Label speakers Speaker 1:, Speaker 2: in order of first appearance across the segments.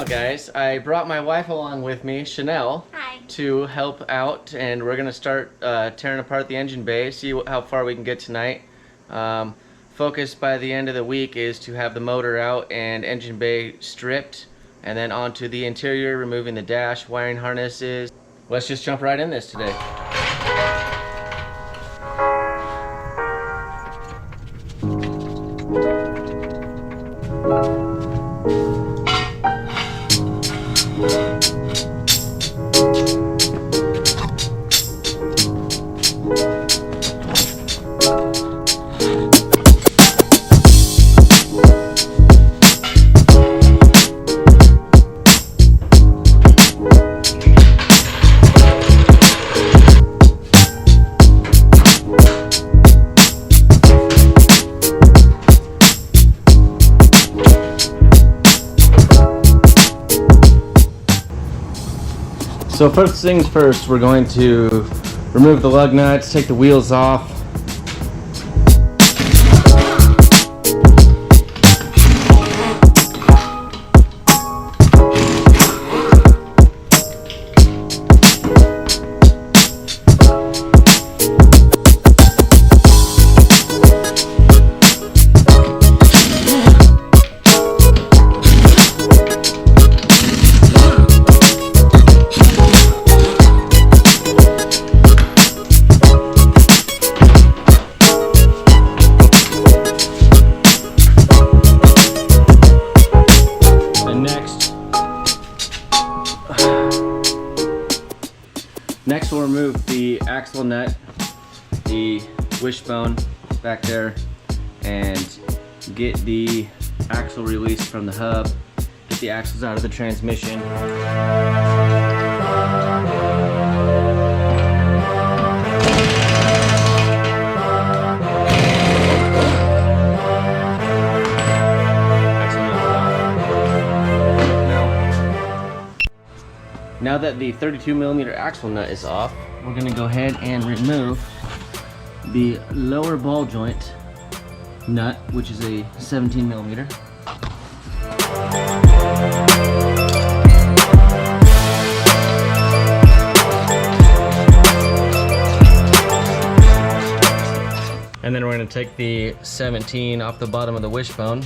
Speaker 1: guys. I brought my wife along with me, Chanel.
Speaker 2: Hi.
Speaker 1: To help out, and we're gonna start tearing apart the engine bay, see how far we can get tonight. Focus by the end of the week is to have the motor out and engine bay stripped, and then onto the interior, removing the dash, wiring harnesses. Let's just jump right in this today. So first things first, we're going to remove the lug nuts, take the wheels off. Next we'll remove the axle nut, the wishbone back there, and get the axle released from the hub, get the axles out of the transmission. Now that the 32mm axle nut is off, we're going to go ahead and remove the lower ball joint nut, which is a 17mm. And then we're going to take the 17 off the bottom of the wishbone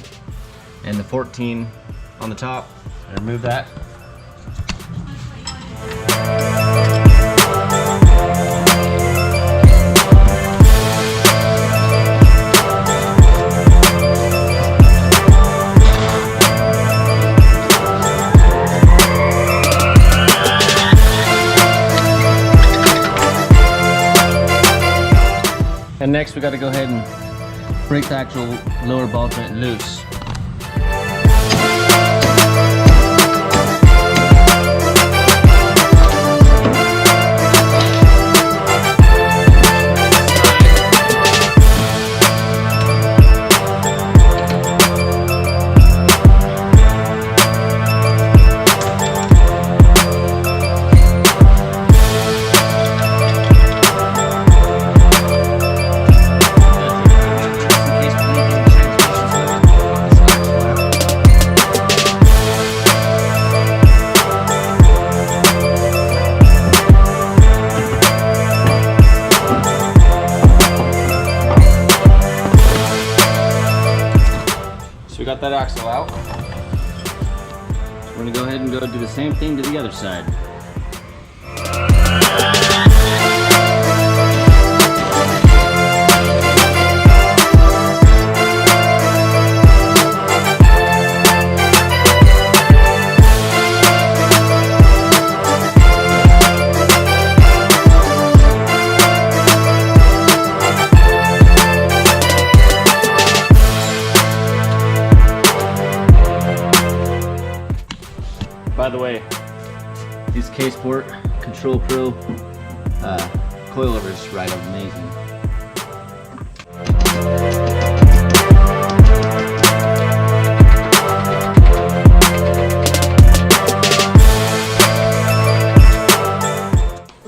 Speaker 1: and the 14 on the top and remove that. And next we got to go ahead and break the actual lower ball joint loose. We got that axle out. We're going to go ahead and go do the same thing to the other side. By the way, these K-Sport Control Pro coilovers ride amazing.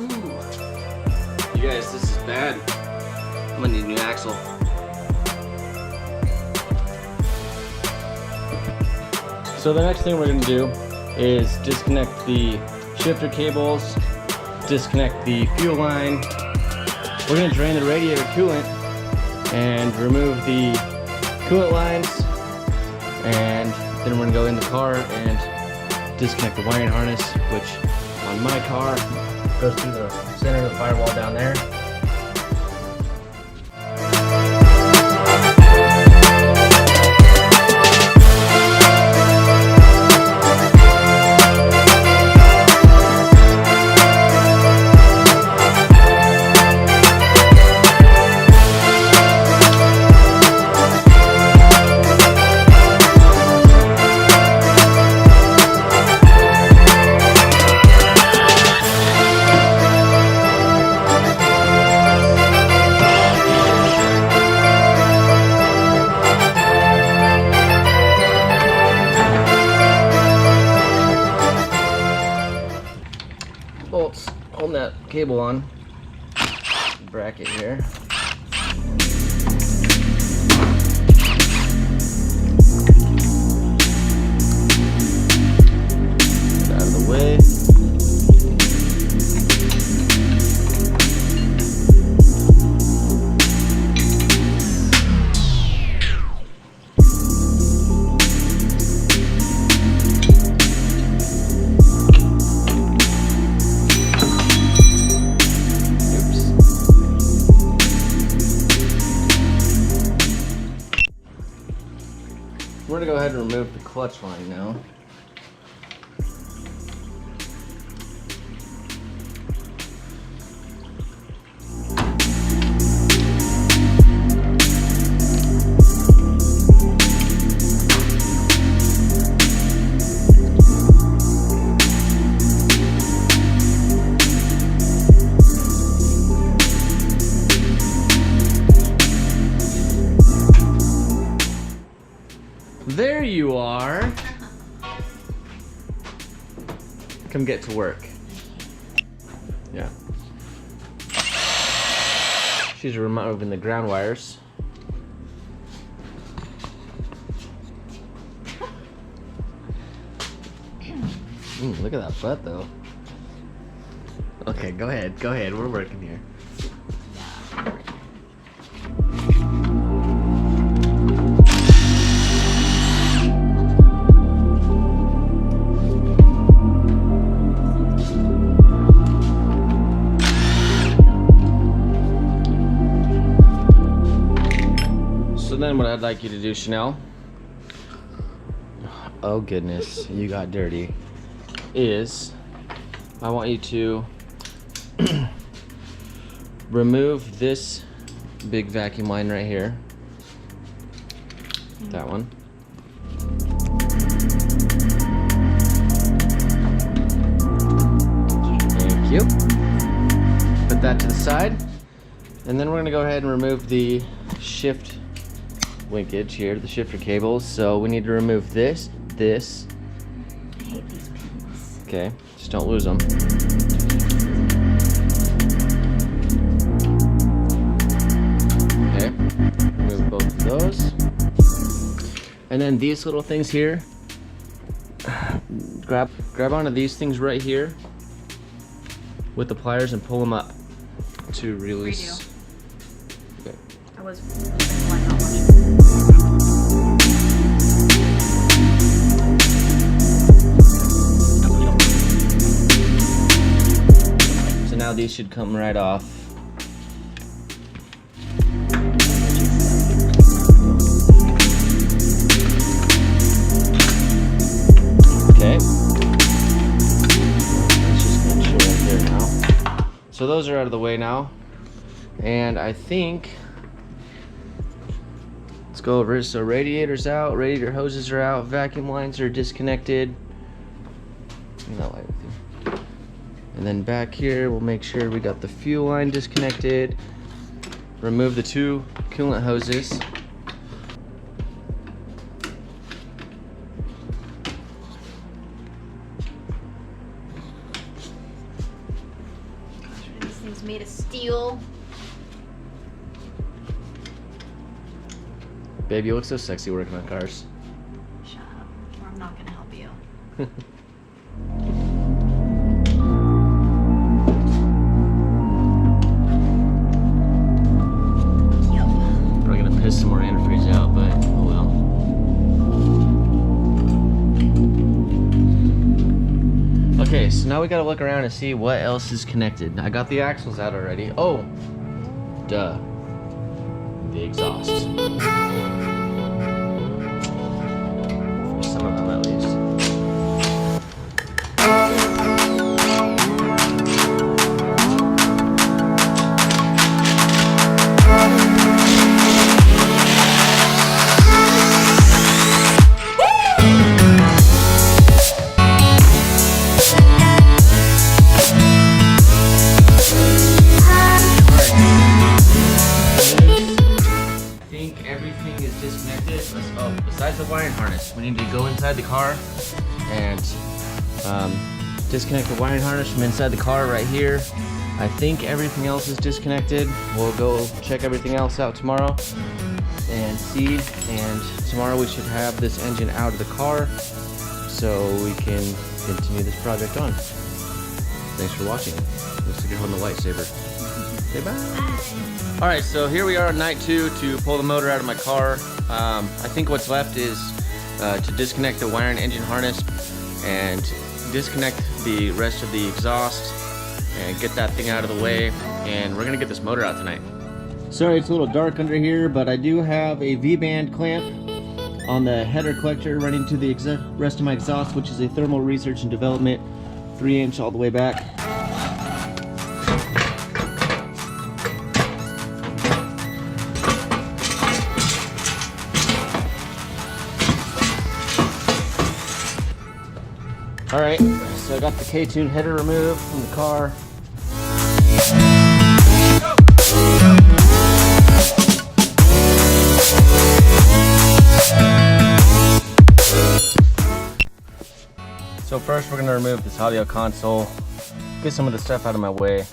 Speaker 1: Ooh. You guys, this is bad. I'm gonna need a new axle. So the next thing we're gonna do is disconnect the shifter cables, disconnect the fuel line. We're gonna drain the radiator coolant and remove the coolant lines, and then we're gonna go in the car and disconnect the wiring harness, which on my car goes through the center of the firewall down there. Bolts holding that cable on, bracket here. Get out of the way. We're gonna go ahead and remove the clutch line now. There you are. Come get to work. Yeah. She's removing the ground wires. Look at that butt though. Okay, go ahead, we're working here. So then what I'd like you to do, Chanel, oh goodness, you got dirty, is I want you to remove this big vacuum line right here. That one. Thank you. Put that to the side. And then we're gonna go ahead and remove the shift linkage here, the shifter cables. So we need to remove this.
Speaker 2: I hate these pins.
Speaker 1: Okay, just don't lose them. Okay, remove both of those. And then these little things here, grab onto these things right here with the pliers and pull them up to release.
Speaker 2: Redo.
Speaker 1: Okay.
Speaker 2: I was like not watching.
Speaker 1: So now these should come right off. Okay. Let's just make sure right there now. So those are out of the way now. And I think, let's go over it. So radiator's out, radiator hoses are out, vacuum lines are disconnected. Bring that light with you. And then back here, we'll make sure we got the fuel line disconnected. Remove the two coolant hoses.
Speaker 2: These things made of steel.
Speaker 1: Babe, you look so sexy working on cars.
Speaker 2: Shut up, or I'm not gonna help you.
Speaker 1: now we gotta look around and see what else is connected. I got the axles out already. Oh, duh. The exhaust. For some of them at least. Besides the wiring harness, we need to go inside the car and disconnect the wiring harness from inside the car right here. I think everything else is disconnected. We'll go check everything else out tomorrow and see, and tomorrow we should have this engine out of the car so we can continue this project on. Thanks for watching. Looks like you're holding the lightsaber. Say bye. All right, so here we are on night 2 to pull the motor out of my car. I think what's left is to disconnect the wire and engine harness and disconnect the rest of the exhaust and get that thing out of the way, and we're gonna get this motor out tonight. Sorry it's a little dark under here, but I do have a V-band clamp on the header collector running to the rest of my exhaust, which is a thermal research and development 3-inch all the way back. Alright, so I got the K-tune header removed from the car. So first we're going to remove this audio console, get some of the stuff out of my way.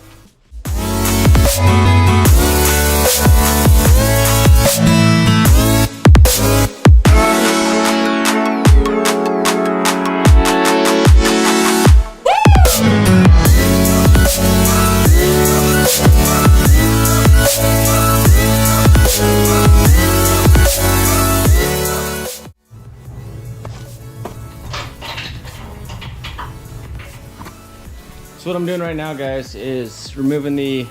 Speaker 1: So what I'm doing right now, guys, is removing the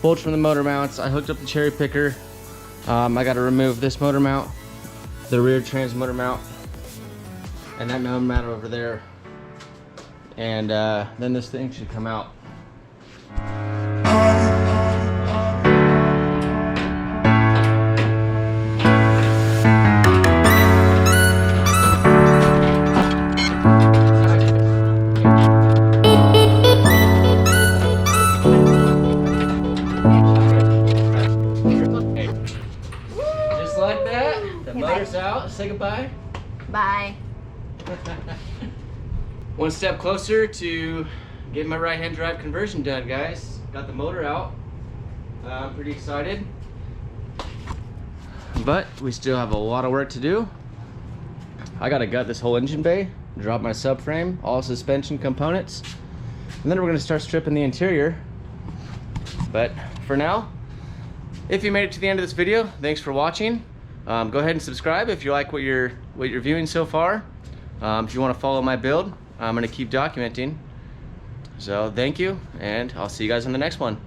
Speaker 1: bolts from the motor mounts. I hooked up the cherry picker. I got to remove this motor mount, the rear trans motor mount, and that motor mount over there. And then this thing should come out. Out, say goodbye.
Speaker 2: Bye.
Speaker 1: One step closer to getting my right-hand drive conversion done, guys. Got the motor out. I'm pretty excited. But we still have a lot of work to do. I gotta gut this whole engine bay, drop my subframe, all suspension components, and then we're gonna start stripping the interior. But for now, if you made it to the end of this video, thanks for watching. Go ahead and subscribe if you like what you're viewing so far. If you want to follow my build, I'm going to keep documenting. So thank you, and I'll see you guys in the next one.